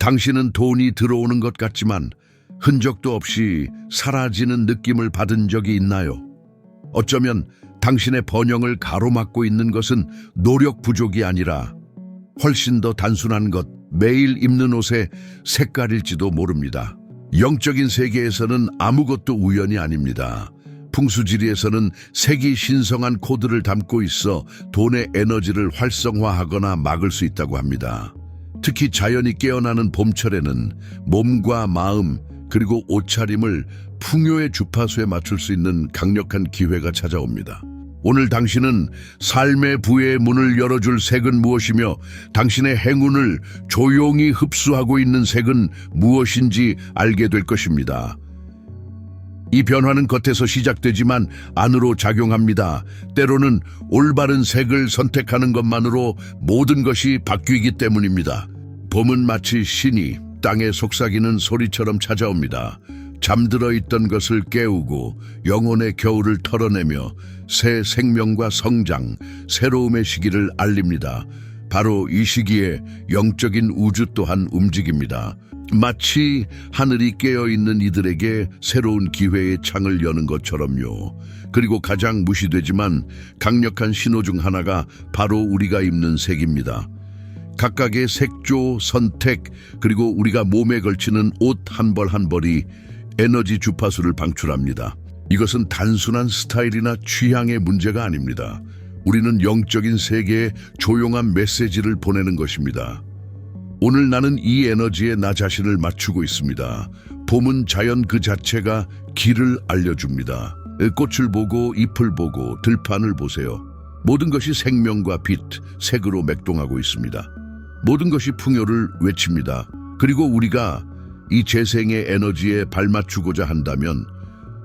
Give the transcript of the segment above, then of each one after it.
당신은 돈이 들어오는 것 같지만 흔적도 없이 사라지는 느낌을 받은 적이 있나요? 어쩌면 당신의 번영을 가로막고 있는 것은 노력 부족이 아니라 훨씬 더 단순한 것, 매일 입는 옷의 색깔일지도 모릅니다. 영적인 세계에서는 아무것도 우연이 아닙니다. 풍수지리에서는 색이 신성한 코드를 담고 있어 돈의 에너지를 활성화하거나 막을 수 있다고 합니다. 특히 자연이 깨어나는 봄철에는 몸과 마음 그리고 옷차림을 풍요의 주파수에 맞출 수 있는 강력한 기회가 찾아옵니다. 오늘 당신은 삶의 부의 문을 열어줄 색은 무엇이며 당신의 행운을 조용히 흡수하고 있는 색은 무엇인지 알게 될 것입니다. 이 변화는 겉에서 시작되지만 안으로 작용합니다. 때로는 올바른 색을 선택하는 것만으로 모든 것이 바뀌기 때문입니다. 봄은 마치 신이 땅에 속삭이는 소리처럼 찾아옵니다. 잠들어 있던 것을 깨우고 영혼의 겨울을 털어내며 새 생명과 성장, 새로움의 시기를 알립니다. 바로 이 시기에 영적인 우주 또한 움직입니다. 마치 하늘이 깨어있는 이들에게 새로운 기회의 창을 여는 것처럼요. 그리고 가장 무시되지만 강력한 신호 중 하나가 바로 우리가 입는 색입니다. 각각의 색조, 선택, 그리고 우리가 몸에 걸치는 옷 한 벌 한 벌이 에너지 주파수를 방출합니다. 이것은 단순한 스타일이나 취향의 문제가 아닙니다. 우리는 영적인 세계에 조용한 메시지를 보내는 것입니다. 오늘 나는 이 에너지에 나 자신을 맞추고 있습니다. 봄은 자연 그 자체가 길을 알려줍니다. 꽃을 보고 잎을 보고 들판을 보세요. 모든 것이 생명과 빛, 색으로 맥동하고 있습니다. 모든 것이 풍요를 외칩니다. 그리고 우리가 이 재생의 에너지에 발맞추고자 한다면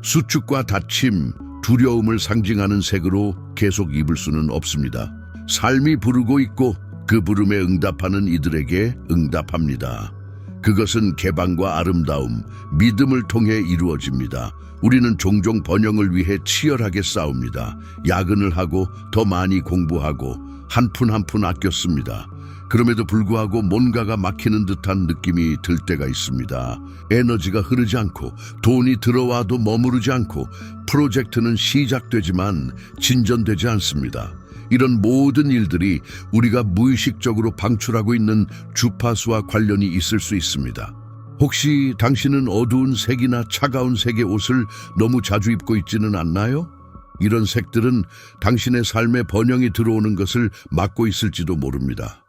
수축과 다침, 두려움을 상징하는 색으로 계속 입을 수는 없습니다. 삶이 부르고 있고 그 부름에 응답하는 이들에게 응답합니다. 그것은 개방과 아름다움, 믿음을 통해 이루어집니다. 우리는 종종 번영을 위해 치열하게 싸웁니다. 야근을 하고 더 많이 공부하고 한 푼 한 푼 아껴 씁니다. 그럼에도 불구하고 뭔가가 막히는 듯한 느낌이 들 때가 있습니다. 에너지가 흐르지 않고 돈이 들어와도 머무르지 않고 프로젝트는 시작되지만 진전되지 않습니다. 이런 모든 일들이 우리가 무의식적으로 방출하고 있는 주파수와 관련이 있을 수 있습니다. 혹시 당신은 어두운 색이나 차가운 색의 옷을 너무 자주 입고 있지는 않나요? 이런 색들은 당신의 삶에 번영이 들어오는 것을 막고 있을지도 모릅니다.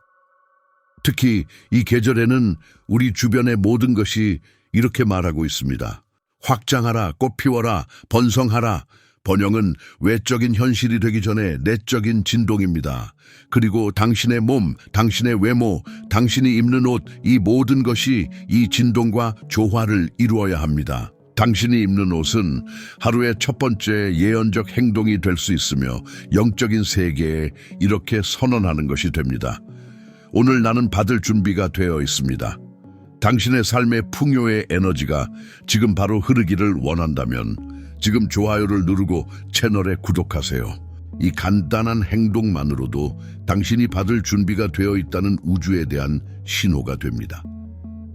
특히 이 계절에는 우리 주변의 모든 것이 이렇게 말하고 있습니다. 확장하라, 꽃피워라, 번성하라. 번영은 외적인 현실이 되기 전에 내적인 진동입니다. 그리고 당신의 몸, 당신의 외모, 당신이 입는 옷, 이 모든 것이 이 진동과 조화를 이루어야 합니다. 당신이 입는 옷은 하루의 첫 번째 예언적 행동이 될 수 있으며 영적인 세계에 이렇게 선언하는 것이 됩니다. 오늘 나는 받을 준비가 되어 있습니다. 당신의 삶의 풍요의 에너지가 지금 바로 흐르기를 원한다면 지금 좋아요를 누르고 채널에 구독하세요. 이 간단한 행동만으로도 당신이 받을 준비가 되어 있다는 우주에 대한 신호가 됩니다.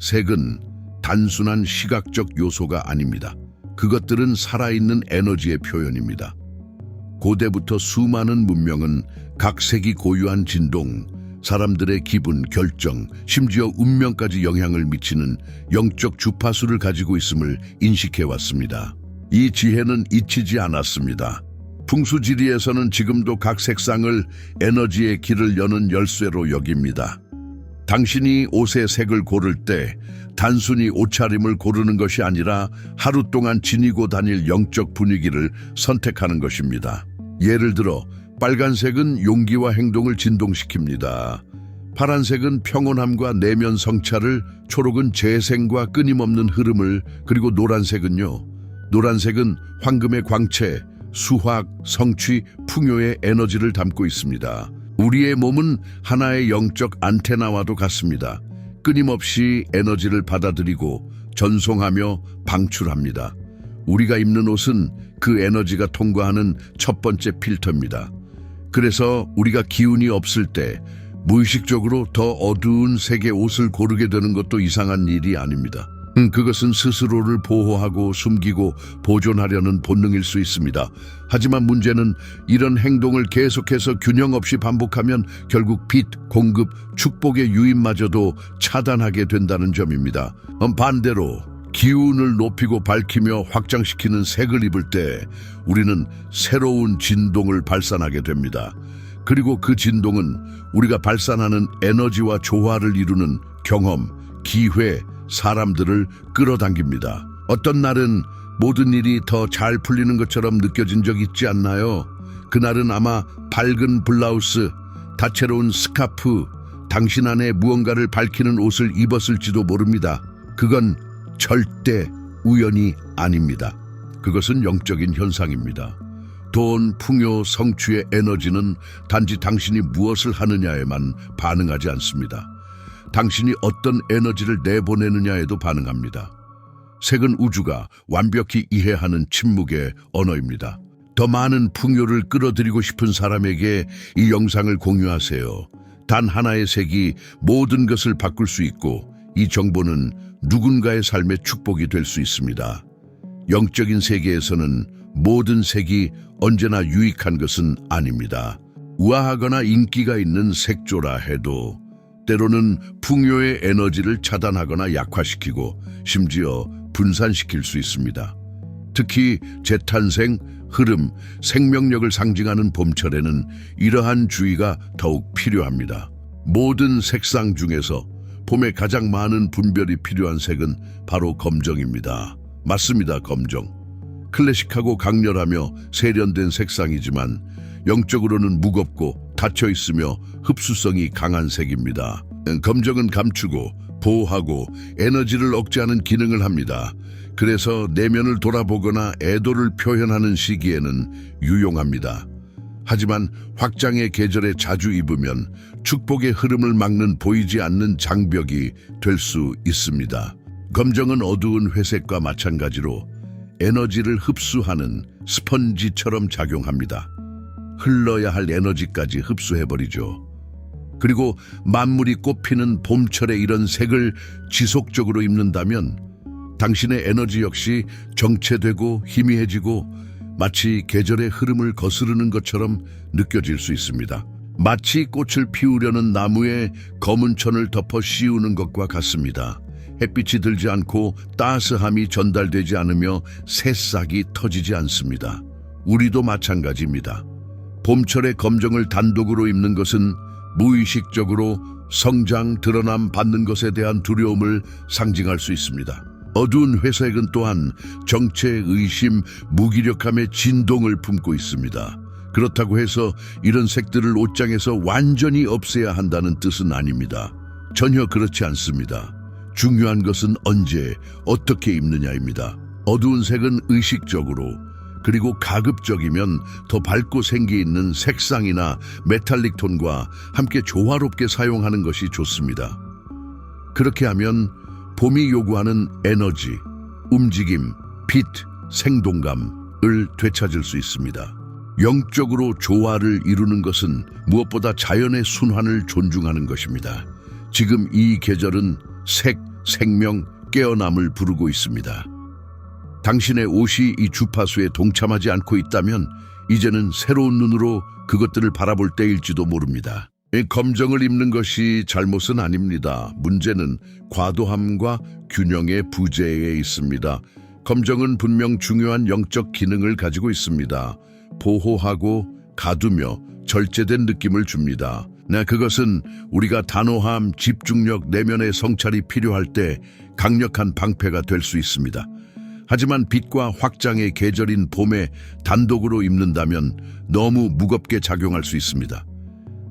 색은 단순한 시각적 요소가 아닙니다. 그것들은 살아있는 에너지의 표현입니다. 고대부터 수많은 문명은 각 색이 고유한 진동, 사람들의 기분, 결정, 심지어 운명까지 영향을 미치는 영적 주파수를 가지고 있음을 인식해왔습니다. 이 지혜는 잊히지 않았습니다. 풍수지리에서는 지금도 각 색상을 에너지의 길을 여는 열쇠로 여깁니다. 당신이 옷의 색을 고를 때 단순히 옷차림을 고르는 것이 아니라 하루 동안 지니고 다닐 영적 분위기를 선택하는 것입니다. 예를 들어 빨간색은 용기와 행동을 진동시킵니다. 파란색은 평온함과 내면 성찰을, 초록은 재생과 끊임없는 흐름을, 그리고 노란색은요. 노란색은 황금의 광채, 수확, 성취, 풍요의 에너지를 담고 있습니다. 우리의 몸은 하나의 영적 안테나와도 같습니다. 끊임없이 에너지를 받아들이고 전송하며 방출합니다. 우리가 입는 옷은 그 에너지가 통과하는 첫 번째 필터입니다. 그래서 우리가 기운이 없을 때, 무의식적으로 더 어두운 색의 옷을 고르게 되는 것도 이상한 일이 아닙니다. 그것은 스스로를 보호하고 숨기고 보존하려는 본능일 수 있습니다. 하지만 문제는 이런 행동을 계속해서 균형 없이 반복하면 결국 빛, 공급, 축복의 유입마저도 차단하게 된다는 점입니다. 반대로 기운을 높이고 밝히며 확장시키는 색을 입을 때 우리는 새로운 진동을 발산하게 됩니다. 그리고 그 진동은 우리가 발산하는 에너지와 조화를 이루는 경험, 기회, 사람들을 끌어당깁니다. 어떤 날은 모든 일이 더 잘 풀리는 것처럼 느껴진 적 있지 않나요? 그날은 아마 밝은 블라우스, 다채로운 스카프, 당신 안에 무언가를 밝히는 옷을 입었을지도 모릅니다. 그건 절대 우연이 아닙니다. 그것은 영적인 현상입니다. 돈, 풍요, 성취의 에너지는 단지 당신이 무엇을 하느냐에만 반응하지 않습니다. 당신이 어떤 에너지를 내보내느냐에도 반응합니다. 색은 우주가 완벽히 이해하는 침묵의 언어입니다. 더 많은 풍요를 끌어들이고 싶은 사람에게 이 영상을 공유하세요. 단 하나의 색이 모든 것을 바꿀 수 있고 이 정보는 누군가의 삶의 축복이 될 수 있습니다. 영적인 세계에서는 모든 색이 언제나 유익한 것은 아닙니다. 우아하거나 인기가 있는 색조라 해도 때로는 풍요의 에너지를 차단하거나 약화시키고 심지어 분산시킬 수 있습니다. 특히 재탄생, 흐름, 생명력을 상징하는 봄철에는 이러한 주의가 더욱 필요합니다. 모든 색상 중에서 봄에 가장 많은 분별이 필요한 색은 바로 검정입니다. 맞습니다, 검정. 클래식하고 강렬하며 세련된 색상이지만 영적으로는 무겁고 닫혀있으며 흡수성이 강한 색입니다. 검정은 감추고 보호하고 에너지를 억제하는 기능을 합니다. 그래서 내면을 돌아보거나 애도를 표현하는 시기에는 유용합니다. 하지만 확장의 계절에 자주 입으면 축복의 흐름을 막는 보이지 않는 장벽이 될 수 있습니다. 검정은 어두운 회색과 마찬가지로 에너지를 흡수하는 스펀지처럼 작용합니다. 흘러야 할 에너지까지 흡수해버리죠. 그리고 만물이 꽃피는 봄철에 이런 색을 지속적으로 입는다면 당신의 에너지 역시 정체되고 희미해지고 마치 계절의 흐름을 거스르는 것처럼 느껴질 수 있습니다. 마치 꽃을 피우려는 나무에 검은 천을 덮어 씌우는 것과 같습니다. 햇빛이 들지 않고 따스함이 전달되지 않으며 새싹이 터지지 않습니다. 우리도 마찬가지입니다. 봄철에 검정을 단독으로 입는 것은 무의식적으로 성장, 드러남 받는 것에 대한 두려움을 상징할 수 있습니다. 어두운 회색은 또한 정체, 의심, 무기력함의 진동을 품고 있습니다. 그렇다고 해서 이런 색들을 옷장에서 완전히 없애야 한다는 뜻은 아닙니다. 전혀 그렇지 않습니다. 중요한 것은 언제, 어떻게 입느냐입니다. 어두운 색은 의식적으로 그리고 가급적이면 더 밝고 생기 있는 색상이나 메탈릭 톤과 함께 조화롭게 사용하는 것이 좋습니다. 그렇게 하면 봄이 요구하는 에너지, 움직임, 빛, 생동감을 되찾을 수 있습니다. 영적으로 조화를 이루는 것은 무엇보다 자연의 순환을 존중하는 것입니다. 지금 이 계절은 색, 생명, 깨어남을 부르고 있습니다. 당신의 옷이 이 주파수에 동참하지 않고 있다면 이제는 새로운 눈으로 그것들을 바라볼 때일지도 모릅니다. 검정을 입는 것이 잘못은 아닙니다. 문제는 과도함과 균형의 부재에 있습니다. 검정은 분명 중요한 영적 기능을 가지고 있습니다. 보호하고 가두며 절제된 느낌을 줍니다. 그것은 우리가 단호함, 집중력, 내면의 성찰이 필요할 때 강력한 방패가 될 수 있습니다. 하지만 빛과 확장의 계절인 봄에 단독으로 입는다면 너무 무겁게 작용할 수 있습니다.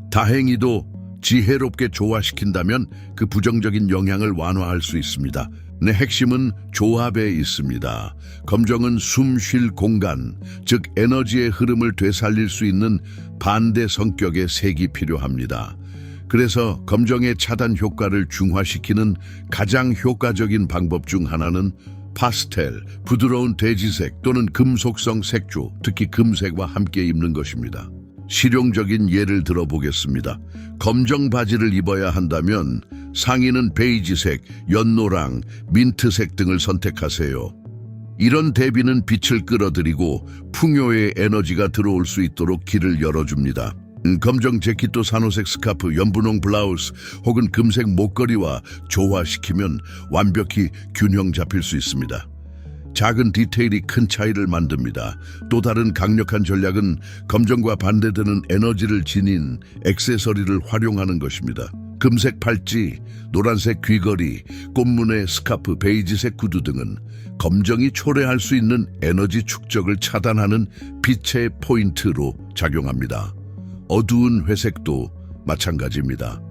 다행히도 지혜롭게 조화시킨다면 그 부정적인 영향을 완화할 수 있습니다. 핵심은 조합에 있습니다. 검정은 숨 쉴 공간, 즉 에너지의 흐름을 되살릴 수 있는 반대 성격의 색이 필요합니다. 그래서 검정의 차단 효과를 중화시키는 가장 효과적인 방법 중 하나는 파스텔, 부드러운 대지색 또는 금속성 색조, 특히 금색과 함께 입는 것입니다. 실용적인 예를 들어보겠습니다. 검정 바지를 입어야 한다면 상의는 베이지색, 연노랑, 민트색 등을 선택하세요. 이런 대비는 빛을 끌어들이고 풍요의 에너지가 들어올 수 있도록 길을 열어줍니다. 검정 재킷도 산호색 스카프, 연분홍 블라우스 혹은 금색 목걸이와 조화시키면 완벽히 균형 잡힐 수 있습니다. 작은 디테일이 큰 차이를 만듭니다. 또 다른 강력한 전략은 검정과 반대되는 에너지를 지닌 액세서리를 활용하는 것입니다. 금색 팔찌, 노란색 귀걸이, 꽃무늬 스카프, 베이지색 구두 등은 검정이 초래할 수 있는 에너지 축적을 차단하는 빛의 포인트로 작용합니다. 어두운 회색도 마찬가지입니다.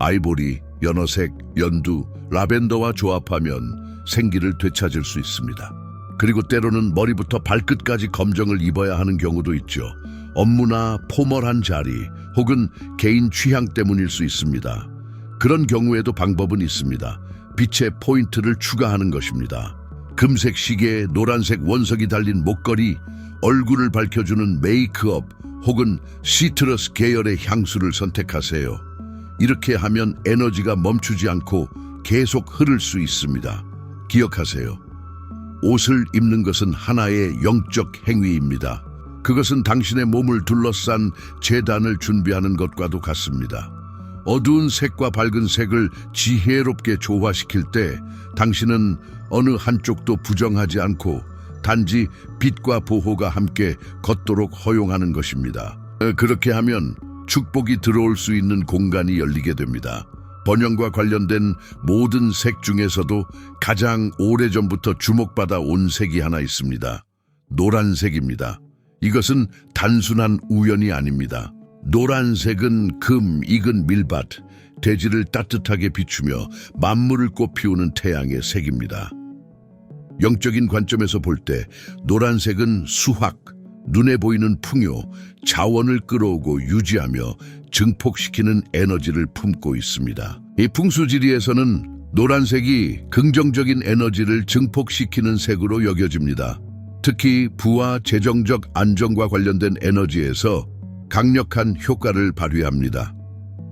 아이보리, 연어색, 연두, 라벤더와 조합하면 생기를 되찾을 수 있습니다. 그리고 때로는 머리부터 발끝까지 검정을 입어야 하는 경우도 있죠. 업무나 포멀한 자리 혹은 개인 취향 때문일 수 있습니다. 그런 경우에도 방법은 있습니다. 빛의 포인트를 추가하는 것입니다. 금색 시계, 노란색 원석이 달린 목걸이, 얼굴을 밝혀주는 메이크업 혹은 시트러스 계열의 향수를 선택하세요. 이렇게 하면 에너지가 멈추지 않고 계속 흐를 수 있습니다. 기억하세요. 옷을 입는 것은 하나의 영적 행위입니다. 그것은 당신의 몸을 둘러싼 제단을 준비하는 것과도 같습니다. 어두운 색과 밝은 색을 지혜롭게 조화시킬 때 당신은 어느 한쪽도 부정하지 않고 단지 빛과 보호가 함께 걷도록 허용하는 것입니다. 그렇게 하면 축복이 들어올 수 있는 공간이 열리게 됩니다. 번영과 관련된 모든 색 중에서도 가장 오래전부터 주목받아 온 색이 하나 있습니다. 노란색입니다. 이것은 단순한 우연이 아닙니다. 노란색은 금, 익은 밀밭, 대지를 따뜻하게 비추며 만물을 꽃피우는 태양의 색입니다. 영적인 관점에서 볼 때 노란색은 수확, 눈에 보이는 풍요, 자원을 끌어오고 유지하며 증폭시키는 에너지를 품고 있습니다. 이 풍수지리에서는 노란색이 긍정적인 에너지를 증폭시키는 색으로 여겨집니다. 특히 부와 재정적 안정과 관련된 에너지에서 강력한 효과를 발휘합니다.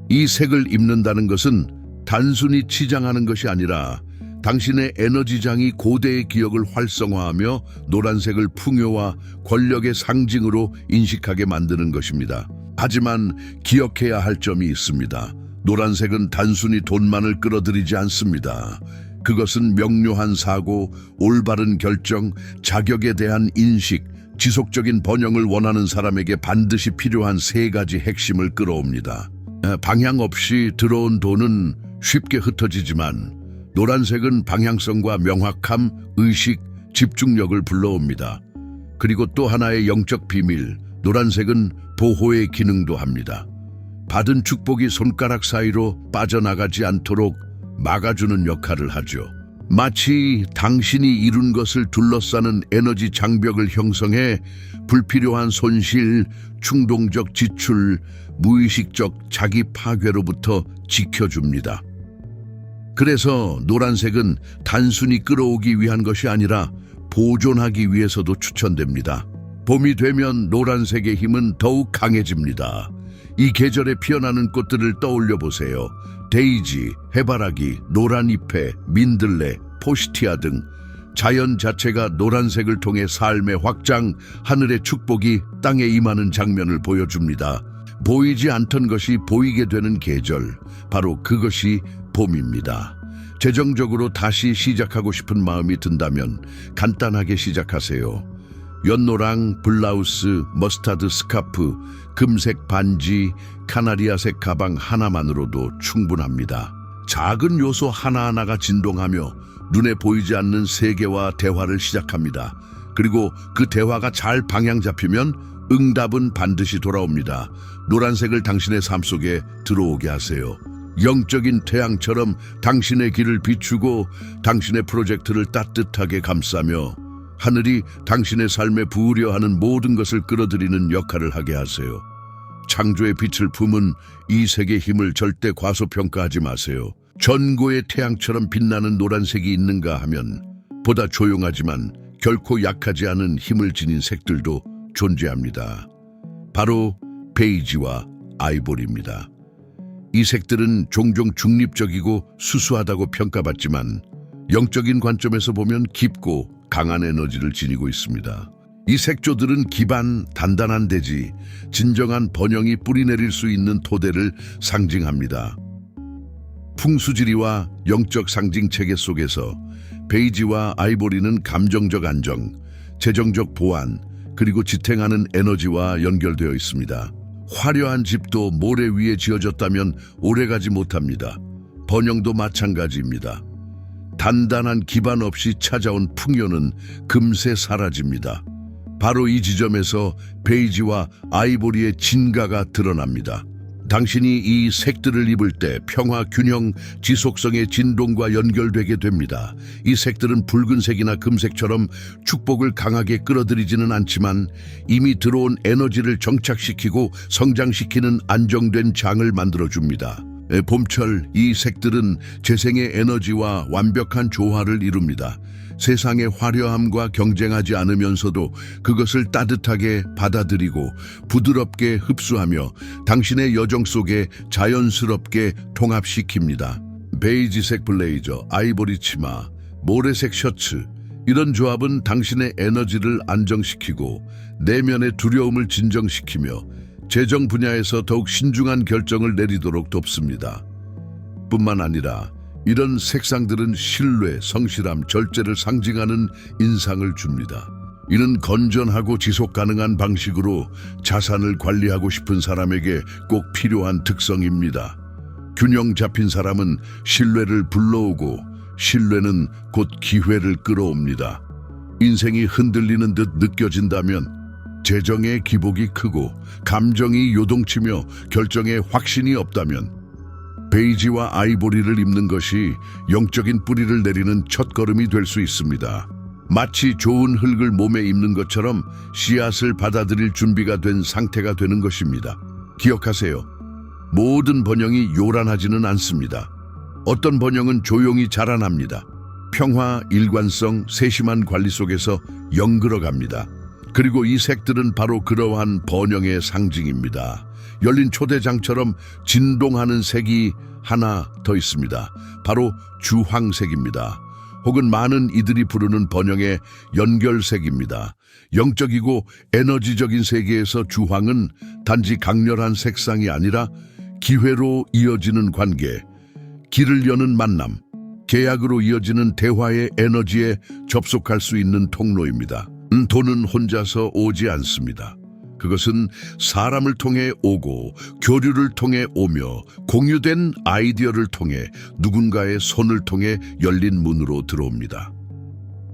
이 색을 입는다는 것은 단순히 치장하는 것이 아니라 당신의 에너지장이 고대의 기억을 활성화하며 노란색을 풍요와 권력의 상징으로 인식하게 만드는 것입니다. 하지만 기억해야 할 점이 있습니다. 노란색은 단순히 돈만을 끌어들이지 않습니다. 그것은 명료한 사고, 올바른 결정, 자격에 대한 인식, 지속적인 번영을 원하는 사람에게 반드시 필요한 세 가지 핵심을 끌어옵니다. 방향 없이 들어온 돈은 쉽게 흩어지지만 노란색은 방향성과 명확함, 의식, 집중력을 불러옵니다. 그리고 또 하나의 영적 비밀, 노란색은 보호의 기능도 합니다. 받은 축복이 손가락 사이로 빠져나가지 않도록 막아주는 역할을 하죠. 마치 당신이 이룬 것을 둘러싸는 에너지 장벽을 형성해 불필요한 손실, 충동적 지출, 무의식적 자기 파괴로부터 지켜줍니다. 그래서 노란색은 단순히 끌어오기 위한 것이 아니라 보존하기 위해서도 추천됩니다. 봄이 되면 노란색의 힘은 더욱 강해집니다. 이 계절에 피어나는 꽃들을 떠올려 보세요. 데이지, 해바라기, 노란 잎에, 민들레, 포시티아 등 자연 자체가 노란색을 통해 삶의 확장, 하늘의 축복이 땅에 임하는 장면을 보여줍니다. 보이지 않던 것이 보이게 되는 계절, 바로 그것이 봄입니다. 재정적으로 다시 시작하고 싶은 마음이 든다면 간단하게 시작하세요. 연노랑 블라우스, 머스타드 스카프, 금색 반지, 카나리아색 가방 하나만으로도 충분합니다. 작은 요소 하나하나가 진동하며 눈에 보이지 않는 세계와 대화를 시작합니다. 그리고 그 대화가 잘 방향 잡히면 응답은 반드시 돌아옵니다. 노란색을 당신의 삶 속에 들어오게 하세요. 영적인 태양처럼 당신의 길을 비추고 당신의 프로젝트를 따뜻하게 감싸며 하늘이 당신의 삶에 부으려 하는 모든 것을 끌어들이는 역할을 하게 하세요. 창조의 빛을 품은 이 색의 힘을 절대 과소평가하지 마세요. 전고의 태양처럼 빛나는 노란색이 있는가 하면 보다 조용하지만 결코 약하지 않은 힘을 지닌 색들도 존재합니다. 바로 베이지와 아이보리입니다. 이 색들은 종종 중립적이고 수수하다고 평가받지만 영적인 관점에서 보면 깊고 강한 에너지를 지니고 있습니다. 이 색조들은 기반, 단단한 대지, 진정한 번영이 뿌리내릴 수 있는 토대를 상징합니다. 풍수지리와 영적 상징 체계 속에서 베이지와 아이보리는 감정적 안정, 재정적 보안, 그리고 지탱하는 에너지와 연결되어 있습니다. 화려한 집도 모래 위에 지어졌다면 오래가지 못합니다. 번영도 마찬가지입니다. 단단한 기반 없이 찾아온 풍요는 금세 사라집니다. 바로 이 지점에서 베이지와 아이보리의 진가가 드러납니다. 당신이 이 색들을 입을 때 평화, 균형, 지속성의 진동과 연결되게 됩니다. 이 색들은 붉은색이나 금색처럼 축복을 강하게 끌어들이지는 않지만 이미 들어온 에너지를 정착시키고 성장시키는 안정된 장을 만들어줍니다. 봄철 이 색들은 재생의 에너지와 완벽한 조화를 이룹니다. 세상의 화려함과 경쟁하지 않으면서도 그것을 따뜻하게 받아들이고 부드럽게 흡수하며 당신의 여정 속에 자연스럽게 통합시킵니다. 베이지색 블레이저, 아이보리 치마, 모래색 셔츠, 이런 조합은 당신의 에너지를 안정시키고 내면의 두려움을 진정시키며 재정 분야에서 더욱 신중한 결정을 내리도록 돕습니다. 뿐만 아니라 이런 색상들은 신뢰, 성실함, 절제를 상징하는 인상을 줍니다. 이는 건전하고 지속 가능한 방식으로 자산을 관리하고 싶은 사람에게 꼭 필요한 특성입니다. 균형 잡힌 사람은 신뢰를 불러오고 신뢰는 곧 기회를 끌어옵니다. 인생이 흔들리는 듯 느껴진다면 재정의 기복이 크고 감정이 요동치며 결정에 확신이 없다면 베이지와 아이보리를 입는 것이 영적인 뿌리를 내리는 첫걸음이 될 수 있습니다. 마치 좋은 흙을 몸에 입는 것처럼 씨앗을 받아들일 준비가 된 상태가 되는 것입니다. 기억하세요. 모든 번영이 요란하지는 않습니다. 어떤 번영은 조용히 자라납니다. 평화, 일관성, 세심한 관리 속에서 영글어갑니다. 그리고 이 색들은 바로 그러한 번영의 상징입니다. 열린 초대장처럼 진동하는 색이 하나 더 있습니다. 바로 주황색입니다. 혹은 많은 이들이 부르는 번영의 연결색입니다. 영적이고 에너지적인 세계에서 주황은 단지 강렬한 색상이 아니라 기회로 이어지는 관계, 길을 여는 만남, 계약으로 이어지는 대화의 에너지에 접속할 수 있는 통로입니다. 돈은 혼자서 오지 않습니다. 그것은 사람을 통해 오고 교류를 통해 오며 공유된 아이디어를 통해 누군가의 손을 통해 열린 문으로 들어옵니다.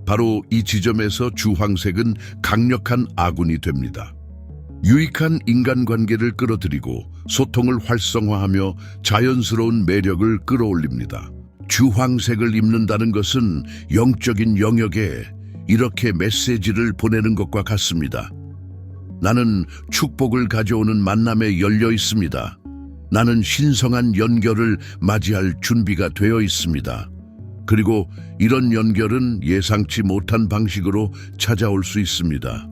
바로 이 지점에서 주황색은 강력한 아군이 됩니다. 유익한 인간관계를 끌어들이고 소통을 활성화하며 자연스러운 매력을 끌어올립니다. 주황색을 입는다는 것은 영적인 영역에 이렇게 메시지를 보내는 것과 같습니다. 나는 축복을 가져오는 만남에 열려 있습니다. 나는 신성한 연결을 맞이할 준비가 되어 있습니다. 그리고 이런 연결은 예상치 못한 방식으로 찾아올 수 있습니다.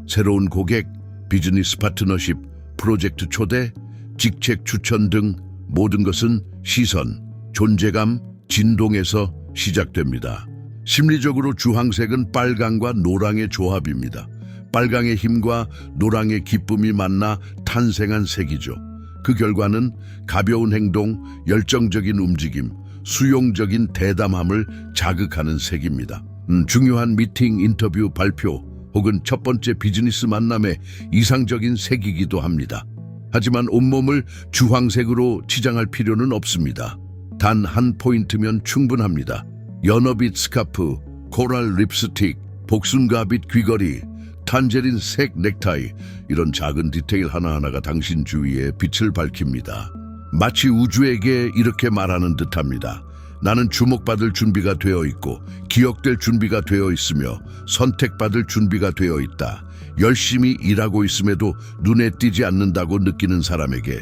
새로운 고객, 비즈니스 파트너십, 프로젝트 초대, 직책 추천 등 모든 것은 시선, 존재감, 진동에서 시작됩니다. 심리적으로 주황색은 빨강과 노랑의 조합입니다. 빨강의 힘과 노랑의 기쁨이 만나 탄생한 색이죠. 그 결과는 가벼운 행동, 열정적인 움직임, 수용적인 대담함을 자극하는 색입니다. 중요한 미팅, 인터뷰, 발표 혹은 첫 번째 비즈니스 만남의 이상적인 색이기도 합니다. 하지만 온몸을 주황색으로 치장할 필요는 없습니다. 단 한 포인트면 충분합니다. 연어빛 스카프, 코랄 립스틱, 복숭아빛 귀걸이, 탄제린 색 넥타이, 이런 작은 디테일 하나하나가 당신 주위에 빛을 밝힙니다. 마치 우주에게 이렇게 말하는 듯합니다. 나는 주목받을 준비가 되어 있고 기억될 준비가 되어 있으며 선택받을 준비가 되어 있다. 열심히 일하고 있음에도 눈에 띄지 않는다고 느끼는 사람에게,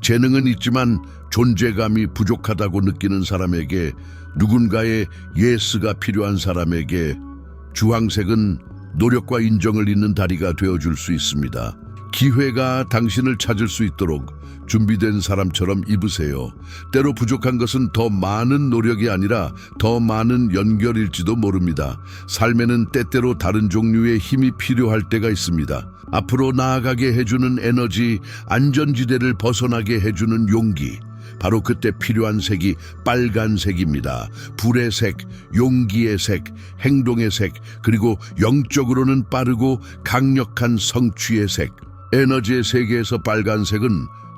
재능은 있지만 존재감이 부족하다고 느끼는 사람에게, 누군가의 예스가 필요한 사람에게 주황색은 노력과 인정을 잇는 다리가 되어줄 수 있습니다. 기회가 당신을 찾을 수 있도록 준비된 사람처럼 입으세요. 때로 부족한 것은 더 많은 노력이 아니라 더 많은 연결일지도 모릅니다. 삶에는 때때로 다른 종류의 힘이 필요할 때가 있습니다. 앞으로 나아가게 해주는 에너지, 안전지대를 벗어나게 해주는 용기. 바로 그때 필요한 색이 빨간색입니다. 불의 색, 용기의 색, 행동의 색, 그리고 영적으로는 빠르고 강력한 성취의 색. 에너지의 세계에서 빨간색은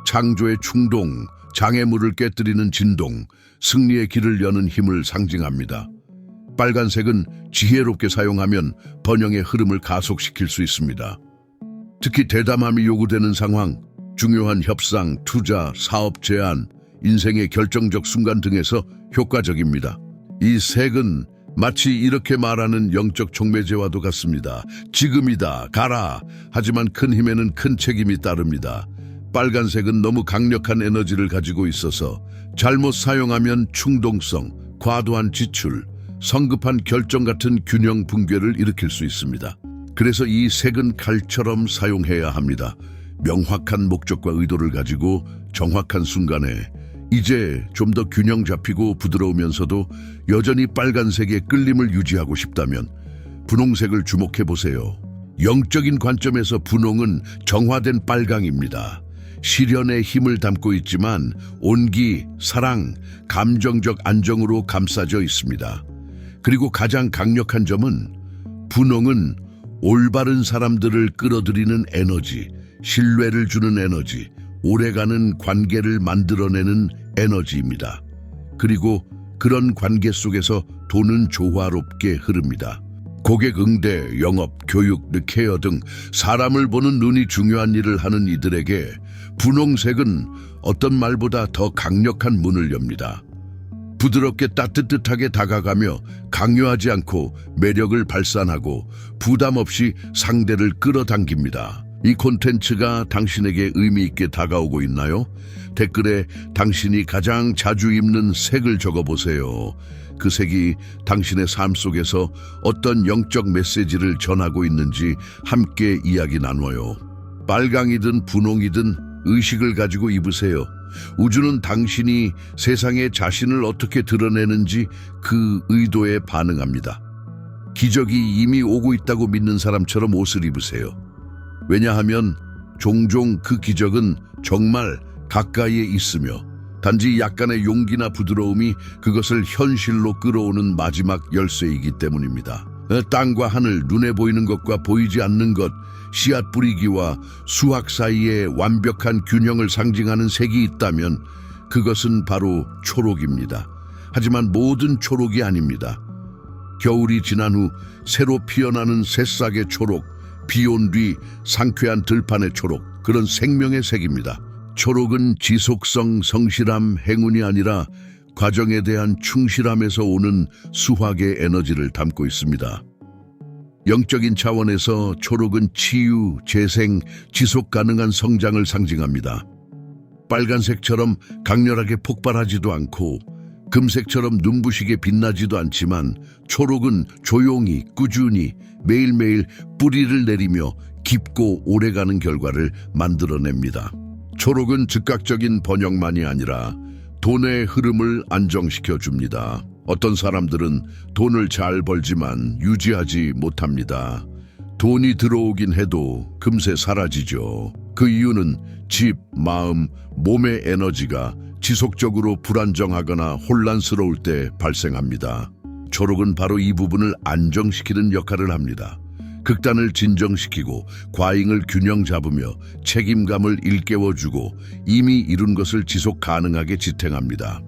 창조의 충동, 장애물을 깨뜨리는 진동, 승리의 길을 여는 힘을 상징합니다. 빨간색은 지혜롭게 사용하면 번영의 흐름을 가속시킬 수 있습니다. 특히 대담함이 요구되는 상황, 중요한 협상, 투자, 사업 제안, 인생의 결정적 순간 등에서 효과적입니다. 이 색은 마치 이렇게 말하는 영적 촉매제와도 같습니다. 지금이다, 가라. 하지만 큰 힘에는 큰 책임이 따릅니다. 빨간색은 너무 강력한 에너지를 가지고 있어서 잘못 사용하면 충동성, 과도한 지출, 성급한 결정 같은 균형 붕괴를 일으킬 수 있습니다. 그래서 이 색은 칼처럼 사용해야 합니다. 명확한 목적과 의도를 가지고 정확한 순간에 이제 좀 더 균형 잡히고 부드러우면서도 여전히 빨간색의 끌림을 유지하고 싶다면 분홍색을 주목해 보세요. 영적인 관점에서 분홍은 정화된 빨강입니다. 시련의 힘을 담고 있지만 온기, 사랑, 감정적 안정으로 감싸져 있습니다. 그리고 가장 강력한 점은 분홍은 올바른 사람들을 끌어들이는 에너지, 신뢰를 주는 에너지, 오래가는 관계를 만들어내는 에너지입니다. 그리고 그런 관계 속에서 돈은 조화롭게 흐릅니다. 고객 응대, 영업, 교육, 케어 등 사람을 보는 눈이 중요한 일을 하는 이들에게 분홍색은 어떤 말보다 더 강력한 문을 엽니다. 부드럽게 따뜻하게 다가가며 강요하지 않고 매력을 발산하고 부담 없이 상대를 끌어당깁니다. 이 콘텐츠가 당신에게 의미 있게 다가오고 있나요? 댓글에 당신이 가장 자주 입는 색을 적어보세요. 그 색이 당신의 삶 속에서 어떤 영적 메시지를 전하고 있는지 함께 이야기 나눠요. 빨강이든 분홍이든 의식을 가지고 입으세요. 우주는 당신이 세상에 자신을 어떻게 드러내는지 그 의도에 반응합니다. 기적이 이미 오고 있다고 믿는 사람처럼 옷을 입으세요. 왜냐하면 종종 그 기적은 정말 가까이에 있으며 단지 약간의 용기나 부드러움이 그것을 현실로 끌어오는 마지막 열쇠이기 때문입니다. 땅과 하늘, 눈에 보이는 것과 보이지 않는 것, 씨앗 뿌리기와 수확 사이에 완벽한 균형을 상징하는 색이 있다면 그것은 바로 초록입니다. 하지만 모든 초록이 아닙니다. 겨울이 지난 후 새로 피어나는 새싹의 초록, 비 온 뒤 상쾌한 들판의 초록, 그런 생명의 색입니다. 초록은 지속성, 성실함, 행운이 아니라 과정에 대한 충실함에서 오는 수확의 에너지를 담고 있습니다. 영적인 차원에서 초록은 치유, 재생, 지속 가능한 성장을 상징합니다. 빨간색처럼 강렬하게 폭발하지도 않고 금색처럼 눈부시게 빛나지도 않지만 초록은 조용히, 꾸준히, 매일매일 뿌리를 내리며 깊고 오래가는 결과를 만들어냅니다. 초록은 즉각적인 번영만이 아니라 돈의 흐름을 안정시켜 줍니다. 어떤 사람들은 돈을 잘 벌지만 유지하지 못합니다. 돈이 들어오긴 해도 금세 사라지죠. 그 이유는 집, 마음, 몸의 에너지가 지속적으로 불안정하거나 혼란스러울 때 발생합니다. 초록은 바로 이 부분을 안정시키는 역할을 합니다. 극단을 진정시키고 과잉을 균형 잡으며 책임감을 일깨워주고 이미 이룬 것을 지속 가능하게 지탱합니다.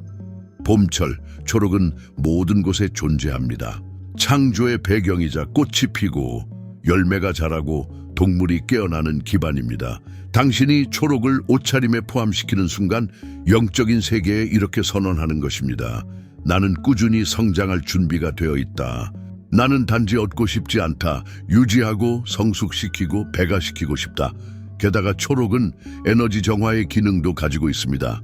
봄철, 초록은 모든 곳에 존재합니다. 창조의 배경이자 꽃이 피고 열매가 자라고 동물이 깨어나는 기반입니다. 당신이 초록을 옷차림에 포함시키는 순간 영적인 세계에 이렇게 선언하는 것입니다. 나는 꾸준히 성장할 준비가 되어 있다. 나는 단지 얻고 싶지 않다. 유지하고 성숙시키고 배가시키고 싶다. 게다가 초록은 에너지 정화의 기능도 가지고 있습니다.